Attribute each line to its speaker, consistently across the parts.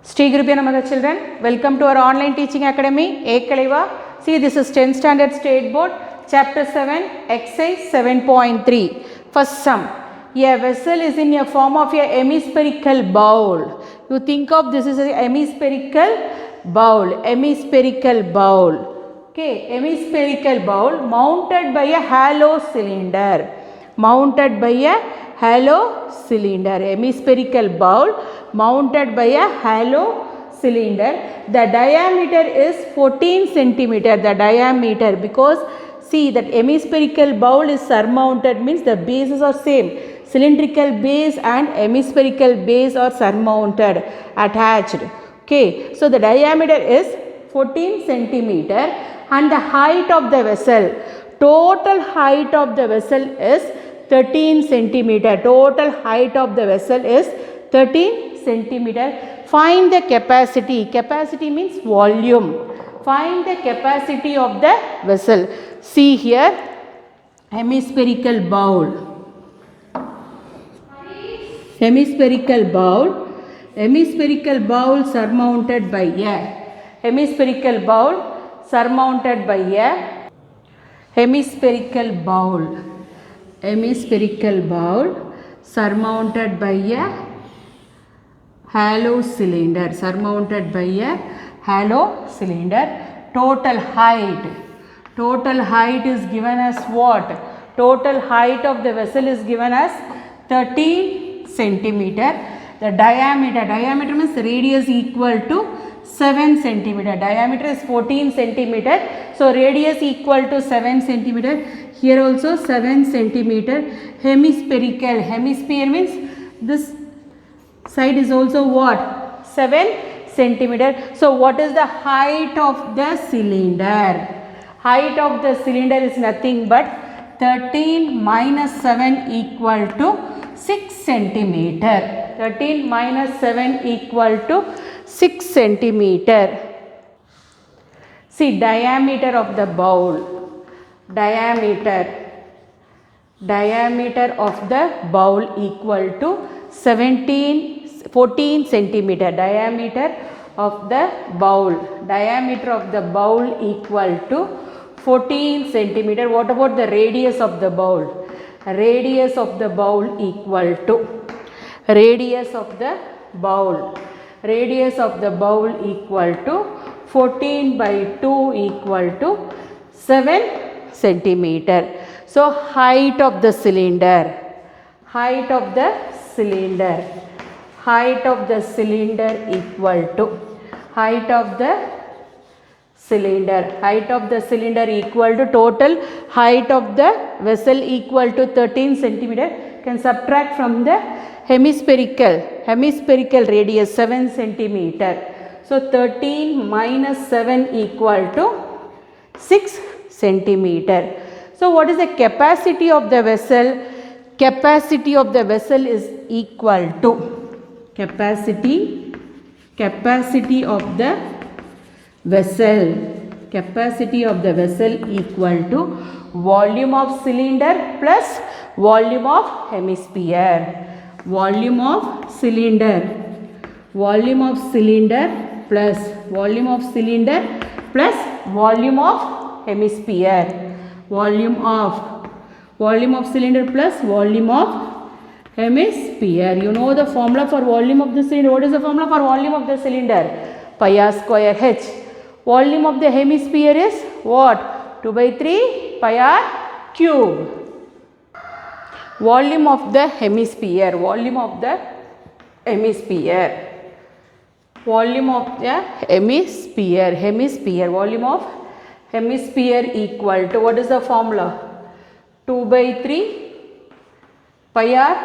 Speaker 1: Sri Gurubhyo Namaha children, welcome to our online teaching academy, Ekaliva. See, this is 10th standard state board, chapter 7, exercise 7.3. First sum. A vessel is in a form of a hemispherical bowl. You think of this is a hemispherical bowl, Okay, hemispherical bowl mounted by a hollow cylinder. Hemispherical bowl mounted by a hollow cylinder. The diameter is 14 centimeter. The diameter, because see that hemispherical bowl is surmounted, means the bases are same. Cylindrical base and hemispherical base are surmounted, attached. Okay, so the diameter is 14 centimeter and the height of the vessel, total height of the vessel is 13 centimeter. Total height of the vessel is 13 centimeter. Find the capacity. Capacity means volume. Find the capacity of the vessel. See here, hemispherical bowl. Hemispherical bowl surmounted by a hemispherical bowl surmounted by a hemispherical bowl surmounted by a hollow cylinder, total height is given as what? Total height of the vessel is given as 13 centimeter. The diameter means radius equal to 7 centimeter. Diameter is 14 centimeter. So radius equal to 7 centimeter. Here also 7 centimeter. Hemispherical. Hemisphere means this side is also what? 7 centimeter. So what is the height of the cylinder? Height of the cylinder is nothing but 13 minus 7 equal to 6 centimeter. 13 minus 7 equal to 6 centimeter. See, diameter of the bowl. Diameter of the bowl equal to 14 centimeter. Diameter of the bowl equal to 14 centimeter. What about the radius of the bowl? Radius of the bowl equal to 14 by 2 equal to 7 centimeter. So height of the cylinder equal to height of the cylinder equal to total height of the vessel equal to 13 centimeter. Can subtract from the hemispherical radius 7 centimeter. So 13 minus 7 equal to 6 centimeter. So what is the capacity of the vessel? Capacity of the vessel is equal to capacity of the vessel equal to volume of cylinder plus volume of hemisphere. Volume of cylinder plus volume of hemisphere. Volume of cylinder plus volume of hemisphere. You know the formula for volume of the cylinder. What is the formula for volume of the cylinder? Pi r square h. Volume of the hemisphere is what? 2 by 3 pi r cube. Volume of the hemisphere equal to, what is the formula? 2 by 3 pi r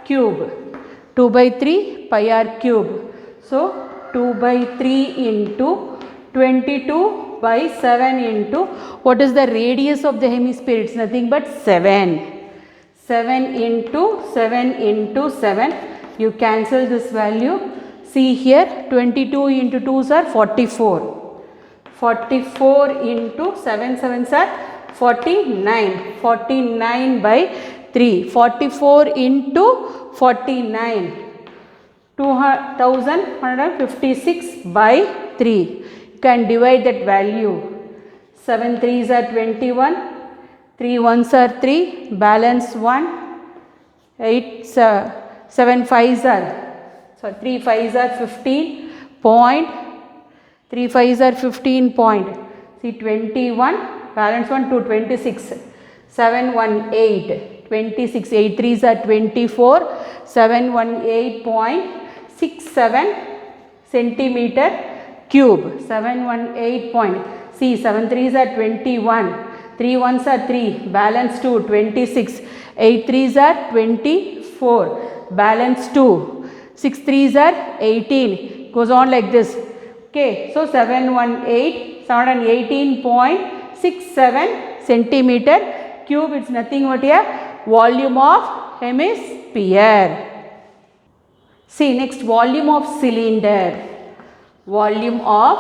Speaker 1: cube. So 2 by 3 into 22 by 7 into, what is the radius of the hemisphere? It's nothing but 7. 7 into 7. You cancel this value. See here, 22 into 2s are 44. 44 into 7 7s are 49. 49 by 3. 44 into 49. 2156 by 3. You can divide that value. 7 3s are 21, 3 1s are 3, balance 1, 7 5s are, 3 5s are 15 point, 3 5s are 15 point, see 21, balance 1 to 26, 7 1 8, 26, 8 3s are 24, 718.67 centimeter cube, 718 point, see 7 3s are 21, 3 1s are 3, balance 2, 26, 8 3s are 24, balance 2, 6 3s are 18, goes on like this. Okay, so 718.67 centimeter cube, it's nothing but a volume of hemisphere. See, next, volume of cylinder. Volume of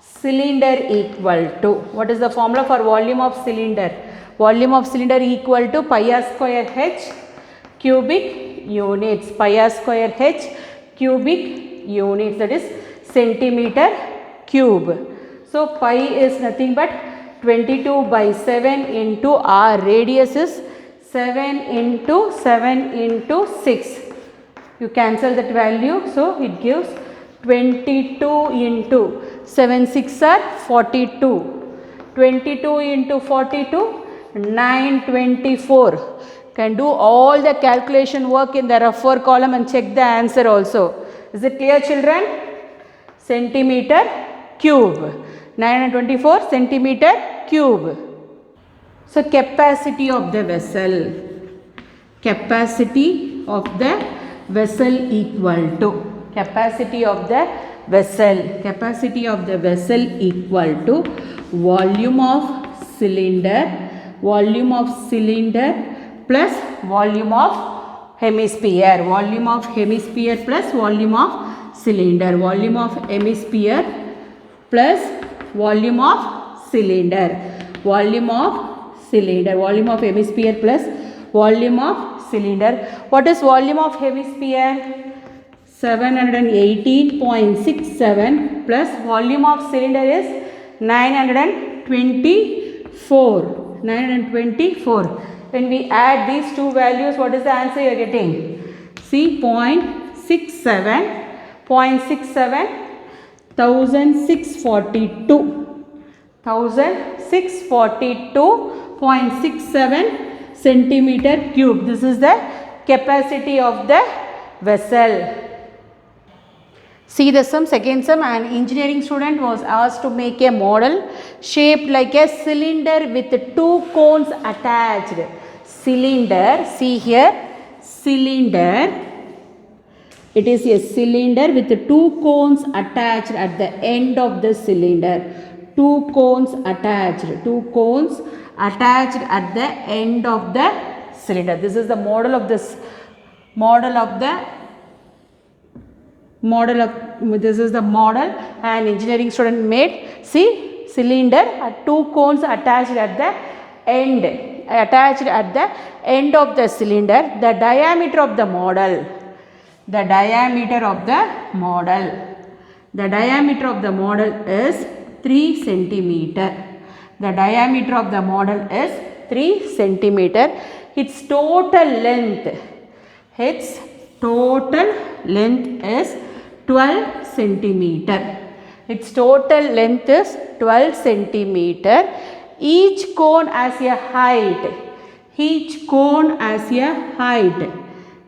Speaker 1: cylinder equal to, what is the formula for volume of cylinder? Volume of cylinder equal to pi r square h cubic units, pi r square h cubic units, that is centimeter cube. So pi is nothing but 22 by 7 into r, radius is 7 into 7 into 6. You cancel that value, so it gives 22 into 7 6 are 42, 22 into 42, 924. Can do all the calculation work in the rougher column and check the answer also. Is it clear, children? Centimeter cube, 924 centimeter cube. So capacity of the vessel, capacity of the vessel equal to, capacity of the vessel, capacity of the vessel equal to volume of cylinder, volume of cylinder plus volume of hemisphere, volume of hemisphere plus volume of cylinder, volume of hemisphere plus volume of cylinder, volume of cylinder, volume of hemisphere plus volume of cylinder. What is volume of hemisphere? 718.67 plus volume of cylinder is 924, 924. When we add these two values, what is the answer you are getting? See, 0.67, 0.67, 1642, 1642.67 centimeter cube. This is the capacity of the vessel. See the sum, second sum. An engineering student was asked to make a model shaped like a cylinder with two cones attached. Cylinder, see here, cylinder. It is a cylinder with two cones attached at the end of the cylinder. Two cones attached, two cones attached at the end of the cylinder. This is the model of this, this is the model an engineering student made. See, cylinder at two cones attached at the end, of the cylinder. The diameter of the model, the diameter of the model, the diameter of the model is 3 centimeter. The diameter of the model is 3 centimeter. Its total length, is 12 centimeter. Its total length is 12 centimeter. Each cone has a height. Each cone has a height.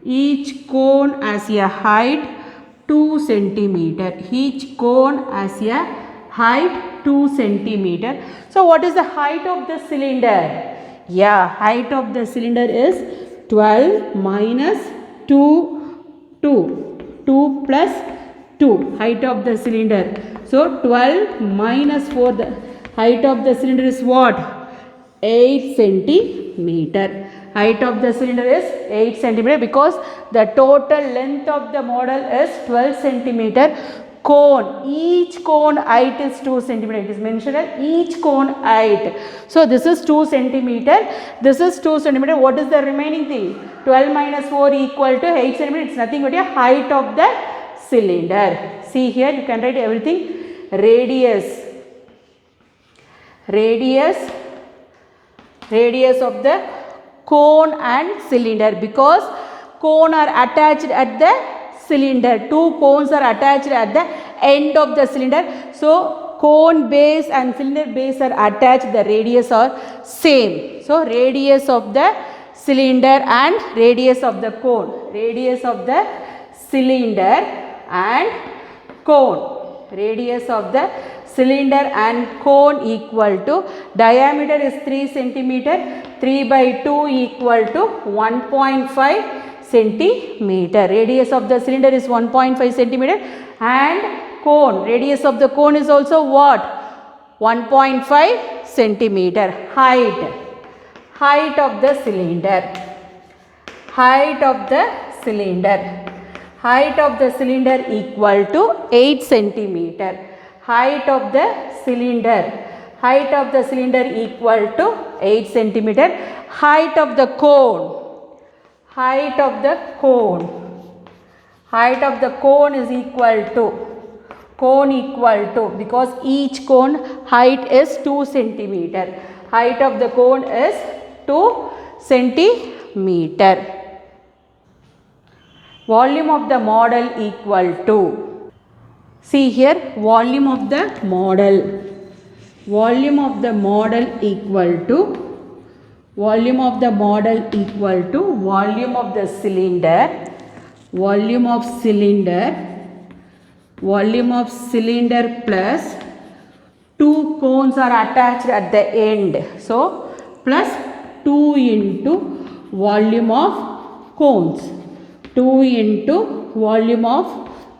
Speaker 1: Each cone has a height 2 centimeter. Each cone has a height 2 centimeter. So what is the height of the cylinder? Yeah, height of the cylinder is 12 minus 2 plus 2, height of the cylinder. So 12 minus 4, the height of the cylinder is what? 8 centimeter. Height of the cylinder is 8 centimeter because the total length of the model is 12 centimeter. cone, each cone height is 2 centimeter. It is mentioned as each cone height. So this is 2 centimeter, this is 2 centimeter. What is the remaining thing? 12 minus 4 equal to 8 centimeter. It's nothing but a height of the cylinder. See here, you can write everything. Radius of the cone and cylinder, because cone are attached at the cylinder. Two cones are attached at the end of the cylinder. So cone base and cylinder base are attached. The radius are same. So radius of the cylinder and radius of the cone. Radius of the cylinder and cone. Radius of the cylinder and cone equal to, diameter is 3 centimeter, 3 by 2 equal to 1.5 centimeter. Radius of the cylinder is 1.5 centimeter and cone, radius of the cone is also what? 1.5 centimeter. Height of the cylinder. Height of the cylinder. Height of the cylinder equal to 8 centimeter. Height of the cylinder. Height of the cylinder equal to 8 centimeter. Height of the cone. Height of the cone. Height of the cone is equal to, because each cone height is 2 centimeter. Height of the cone is 2 centimeter. Volume of the model equal to, see here, volume of the model. Volume of the model equal to, volume of the model equal to volume of the cylinder. Volume of cylinder. Volume of cylinder plus 2 cones are attached at the end. So plus 2 into volume of cones. 2 into volume of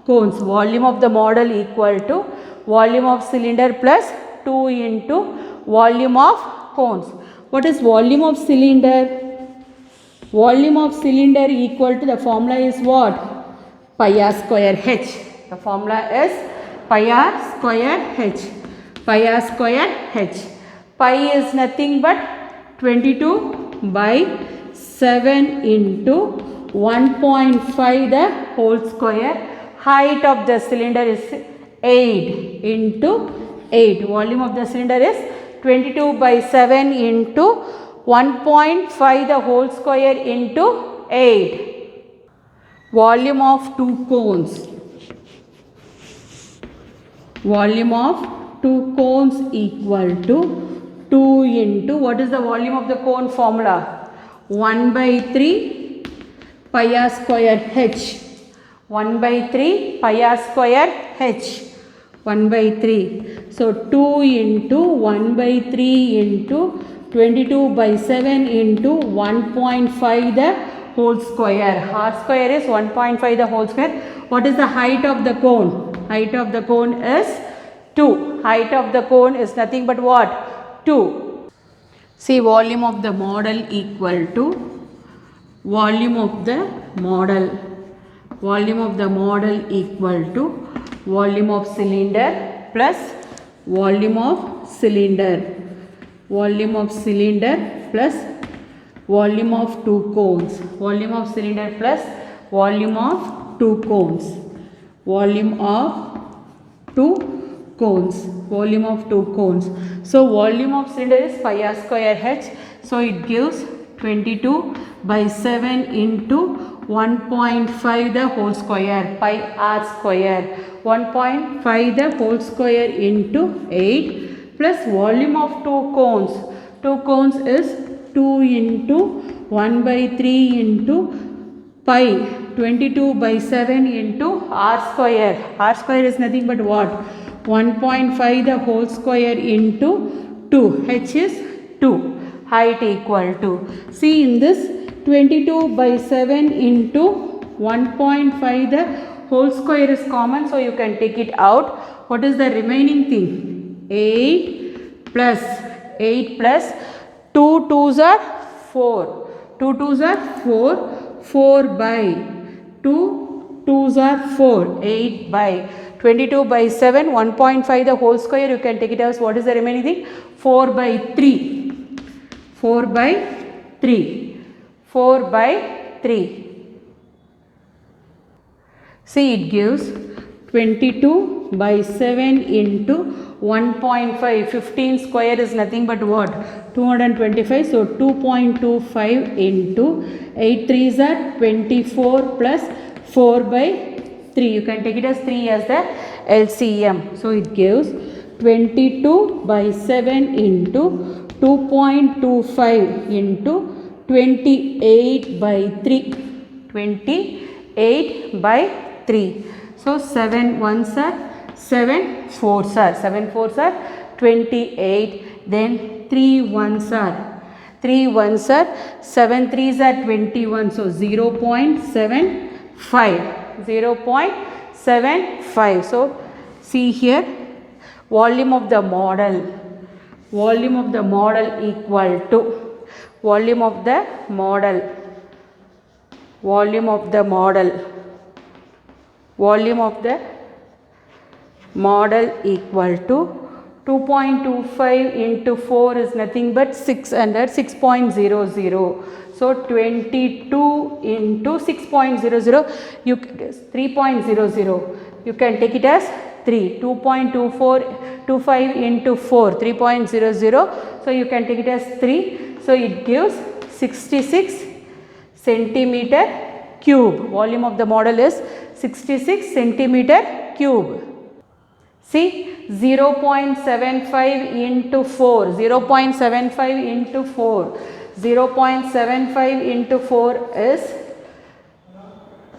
Speaker 1: cones. Volume of the model equal to volume of cylinder plus 2 into volume of cones. What is volume of cylinder? Volume of cylinder equal to, the formula is what? Pi r square h. The formula is pi r square h. Pi r square h. Pi is nothing but 22 by 7 into 1.5 the whole square. Height of the cylinder is 8 into 8. Volume of the cylinder is 22 by 7 into 1.5 the whole square into 8. Volume of 2 cones. Volume of 2 cones equal to 2 into, what is the volume of the cone formula? 1 by 3 pi r square h. 1 by 3 pi r square h. 1 by 3. So 2 into 1 by 3 into 22 by 7 into 1.5 the whole square. R square is 1.5 the whole square. What is the height of the cone? Height of the cone is 2. Height of the cone is nothing but what? 2. See, volume of the model equal to volume of the model. Volume of the model equal to volume of cylinder plus volume of cylinder. Volume of cylinder plus volume of 2 cones. Volume of cylinder plus volume of 2 cones. Volume of 2 cones. Volume of 2 cones. So volume of cylinder is pi r square h. So it gives 22 by 7 into 1.5 the whole square, pi r square. 1.5 the whole square into 8 plus volume of 2 cones. 2 cones is 2 into 1 by 3 into pi, 22 by 7 into r square. R square is nothing but what? 1.5 the whole square into 2. H is 2. Height equal to. See, in this 22 by 7 into 1.5 the whole square is common, so you can take it out. What is the remaining thing? 8 plus 2 2s are 4. 2 2s are 4. 4 by 2 2s are 4. 8 by 22 by 7, 1.5 the whole square, you can take it as what is the remaining thing? 4 by 3. 4 by 3. 4 by 3. See, it gives 22 by 7 into 1.5. 15 square is nothing but what? 225. So 2.25 into 8 3s are 24 plus 4 by 3. You can take it as 3 as the LCM. So it gives 22 by 7 into 2.25 into 28 by 3. 28 by 3. So 7 1s are 7 4s are 7 4s are 28. Then 3 1s are 7 3s are 21. So 0.75. 0.75. So see here, volume of the model equal to volume of the model equal to 2.25 into 4 is nothing but 600. So 22 into 6.00, 3.00. You can take it as 3. 2.25 into 4, 3.00. So you can take it as 3. So it gives 66 centimeter cube. Volume of the model is 66 centimeter cube. See, 0.75 into 4, 0.75 into 4, 0.75 into 4 is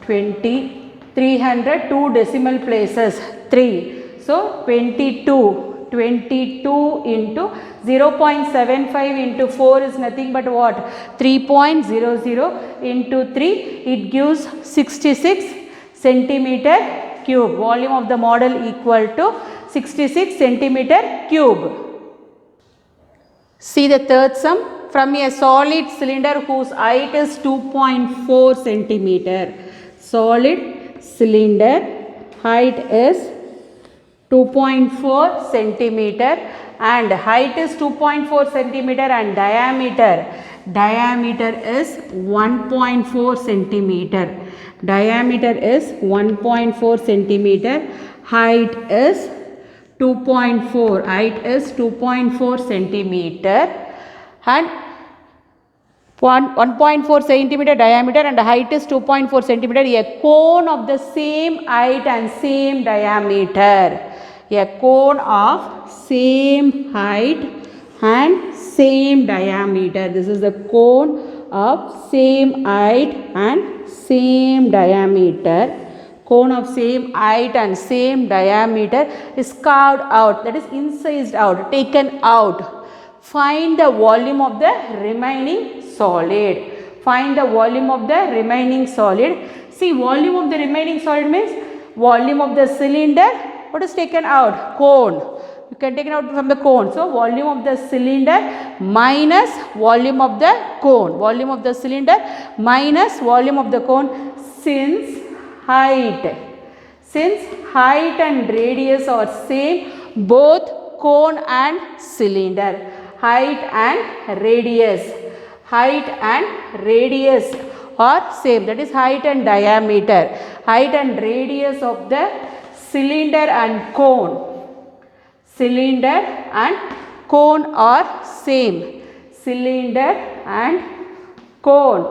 Speaker 1: 20, 300, 2 decimal places, 3. So, 22 into 0.75 into 4 is nothing but what? 3.00 into 3, it gives 66 centimeter cube. Volume of the model equal to 66 centimeter cube. See the third sum. From a solid cylinder whose height is 2.4 centimeter. Solid cylinder height is 2.4 centimeter and height is 2.4 centimeter and diameter is 1.4 centimeter. Diameter is 1.4 centimeter. Height is 2.4. Height is 2.4 centimeter and 1.4 centimeter diameter and height is 2.4 centimeter. A cone of the same height and same diameter. A cone of same height and same diameter. This is the cone of same height and same diameter. Cone of same height and same diameter is carved out, that is incised out, taken out. Find the volume of the remaining solid. Find the volume of the remaining solid. See, volume of the remaining solid means volume of the cylinder. What is taken out? Cone. You can take it out from the cone. So, volume of the cylinder minus volume of the cone. Volume of the cylinder minus volume of the cone. Since height and radius are same, both cone and cylinder. Height and radius are same, that is height and diameter. Height and radius of the cylinder and cone are same. Cylinder and cone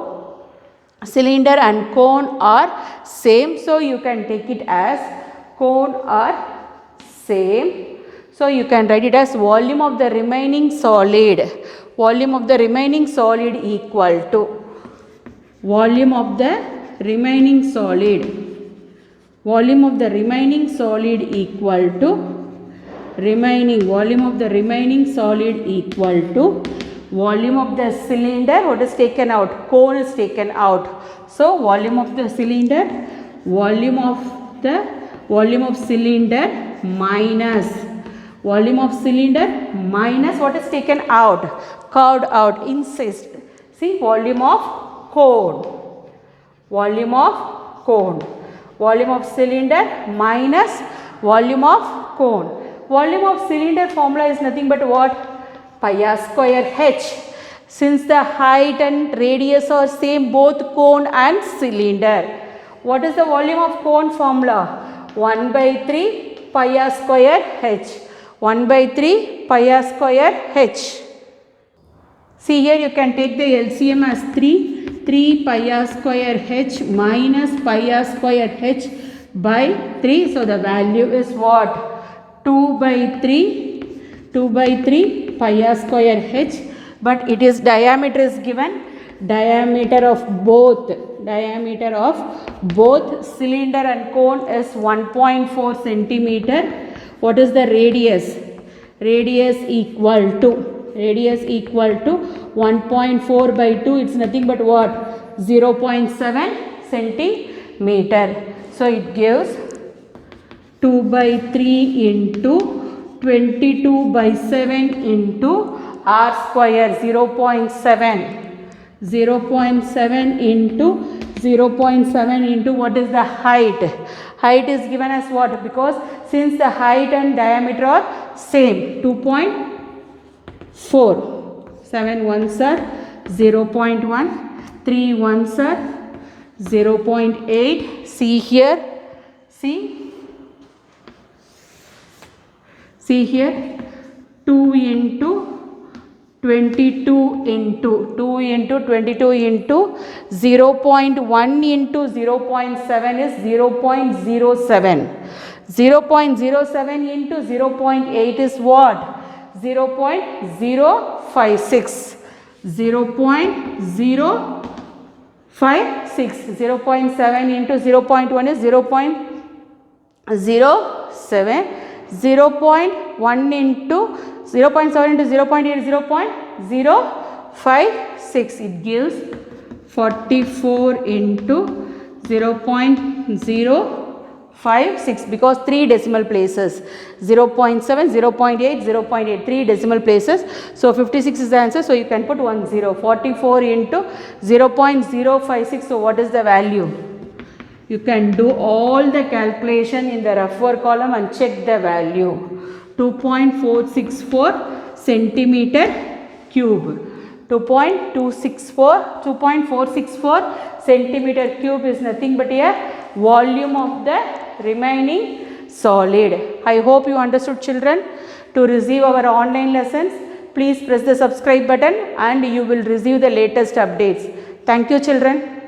Speaker 1: are same. So you can take it as cone are same. So you can write it as volume of the remaining solid. Volume of the remaining solid equal to volume of the remaining solid. Volume of the remaining solid equal to volume of the remaining solid equal to volume of the cylinder. What is taken out? Cone is taken out. So volume of the cylinder, volume of cylinder minus what is taken out? Carved out, incised. See, volume of cone. Volume of cylinder minus volume of cone. Volume of cylinder formula is nothing but what? Pi r square h. Since the height and radius are same both cone and cylinder. What is the volume of cone formula? 1 by 3 pi r square h. 1 by 3 pi r square h. See here you can take the LCM as 3. 3 pi r square h minus pi r square h by 3. So the value is what? 2 by 3. 2 by 3 pi r square h. But it is diameter is given. Diameter of both cylinder and cone is 1.4 centimeter. What is the radius? Radius equal to 1.4 by 2. It's nothing but what? 0.7 centimeter. So it gives 2 by 3 into 22 by 7 into r square 0.7. 0.7 into 0.7 into what is the height? Height is given as what? Because since the height and diameter are same, 2.4. 7 ones are 0.1. 3 ones are 0.8. See here. See here. 2 into 22 into 0.1 into 0.7 is 0.07. 0.07 into 0.8 is what? 0.056. 0.056. 0.7 into 0.1 is 0.07. 0.1 into 0.7 into 0.8 is 0.056. It gives 44 into 0.056 because 3 decimal places. 0.7, 0.8, 0.8, 3 decimal places. So 56 is the answer. So you can put 1 0. 44 into 0.056. So what is the value? You can do all the calculation in the rough work column and check the value. 2.464 centimeter cube. 2.464 centimeter cube is nothing but a volume of the remaining solid. I hope you understood, children. To receive our online lessons, please press the subscribe button and you will receive the latest updates. Thank you, children.